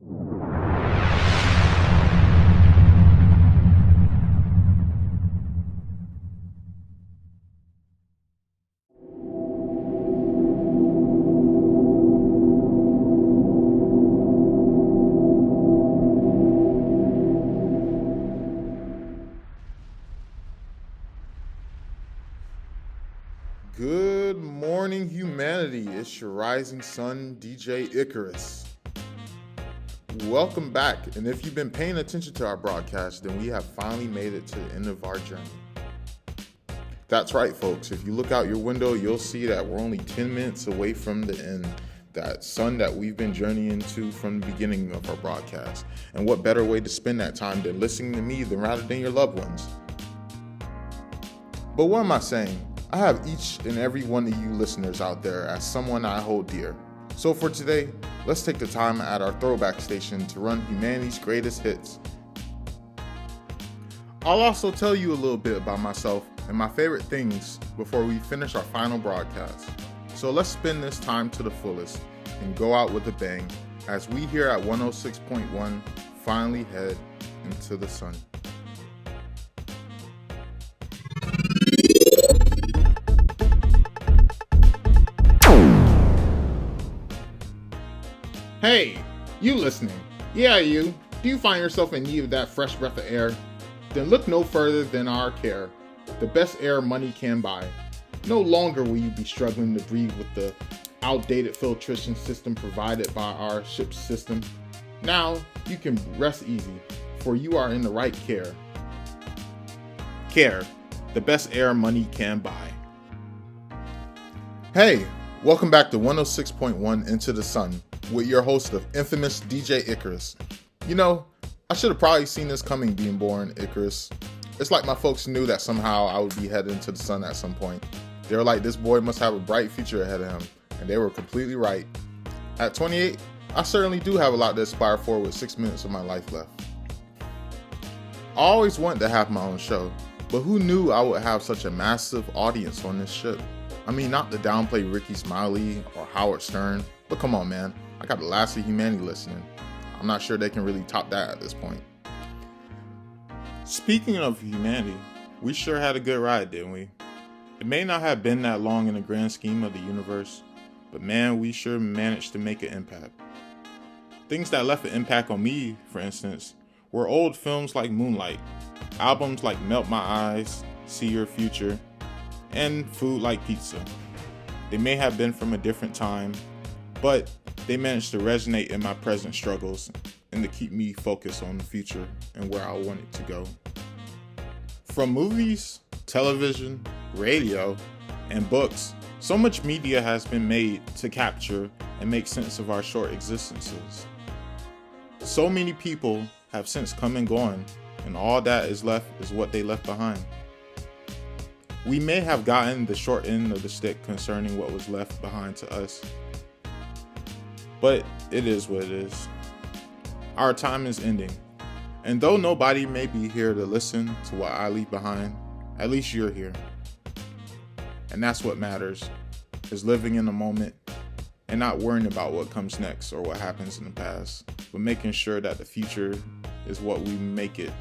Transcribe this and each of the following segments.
Good morning, humanity. It's your rising sun, DJ Icarus. Welcome back. And if you've been paying attention to our broadcast, then we have finally made it to the end of our journey. That's right, folks. If you look out your window, you'll see that we're only 10 minutes away from the end. That sun that we've been journeying to from the beginning of our broadcast. And what better way to spend that time than listening to me rather than your loved ones? But what am I saying? I have each and every one of you listeners out there as someone I hold dear. So for today, let's take the time at our throwback station to run humanity's greatest hits. I'll also tell you a little bit about myself and my favorite things before we finish our final broadcast. So let's spend this time to the fullest and go out with a bang as we here at 106.1 finally head into the sun. Hey, you listening? Yeah, you. Do you find yourself in need of that fresh breath of air? Then look no further than our care, the best air money can buy. No longer will you be struggling to breathe with the outdated filtration system provided by our ship's system. Now, you can rest easy, for you are in the right care. Care, the best air money can buy. Hey, welcome back to 106.1 Into the Sun with your host of infamous DJ Icarus. You know, I should have probably seen this coming being born, Icarus. It's like my folks knew that somehow I would be headed into the sun at some point. They were like, this boy must have a bright future ahead of him, and they were completely right. At 28, I certainly do have a lot to aspire for with 6 minutes of my life left. I always wanted to have my own show, but who knew I would have such a massive audience on this ship? I mean, not to downplay Ricky Smiley or Howard Stern, but come on, man. I got the last of humanity listening. I'm not sure they can really top that at this point. Speaking of humanity, we sure had a good ride, didn't we? It may not have been that long in the grand scheme of the universe, but man, we sure managed to make an impact. Things that left an impact on me, for instance, were old films like Moonlight, albums like Melt My Eyes, See Your Future, and food like pizza. They may have been from a different time, but they managed to resonate in my present struggles and to keep me focused on the future and where I want it to go. From movies, television, radio, and books, so much media has been made to capture and make sense of our short existences. So many people have since come and gone, and all that is left is what they left behind. We may have gotten the short end of the stick concerning what was left behind to us, but it is what it is. Our time is ending, and though nobody may be here to listen to what I leave behind, at least you're here. And that's what matters, is living in the moment and not worrying about what comes next or what happens in the past, but making sure that the future is what we make it.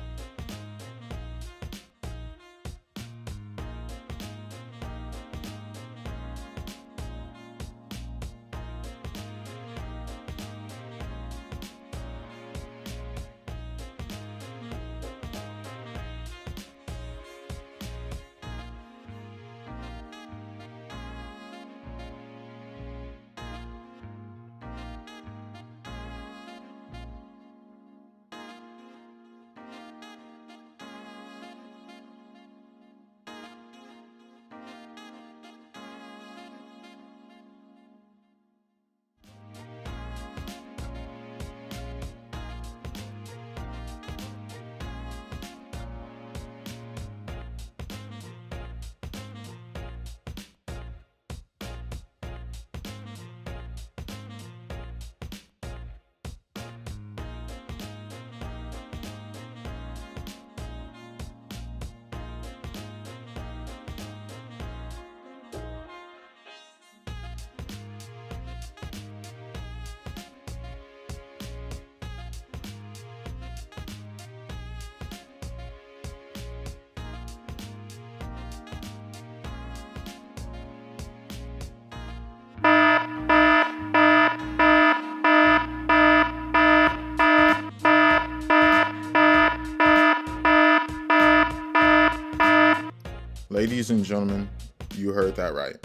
Ladies and gentlemen, you heard that right.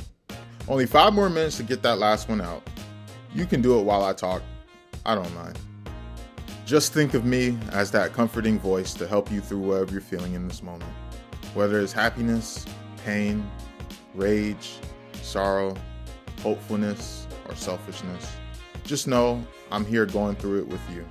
Only 5 more minutes to get that last one out. You can do it while I talk. I don't mind. Just think of me as that comforting voice to help you through whatever you're feeling in this moment. Whether it's happiness, pain, rage, sorrow, hopefulness, or selfishness. Just know I'm here going through it with you.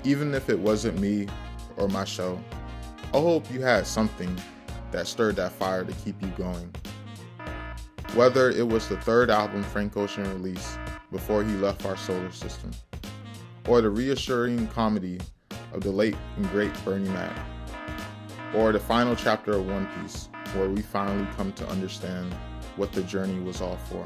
Even if it wasn't me or my show, I hope you had something that stirred that fire to keep you going. Whether it was the 3rd album Frank Ocean released before he left our solar system, or the reassuring comedy of the late and great Bernie Mac, or the final chapter of One Piece, where we finally come to understand what the journey was all for.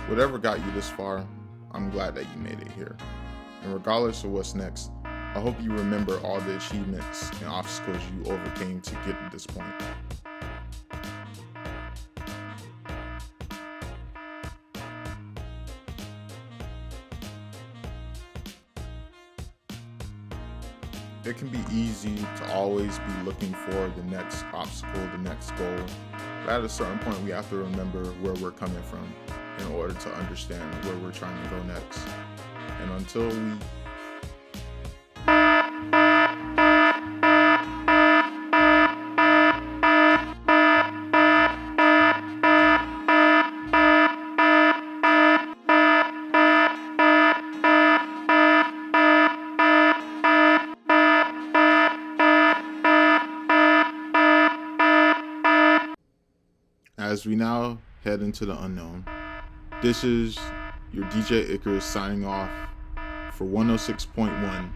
Whatever got you this far, I'm glad that you made it here. And regardless of what's next, I hope you remember all the achievements and obstacles you overcame to get to this point. It can be easy to always be looking for the next obstacle, the next goal. But at a certain point, we have to remember where we're coming from in order to understand where we're trying to go next. And until we as we now head into the unknown, this is your DJ Icarus signing off for 106.1,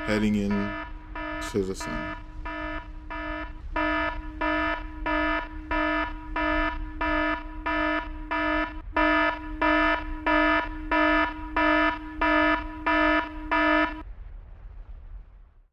heading in to the sun.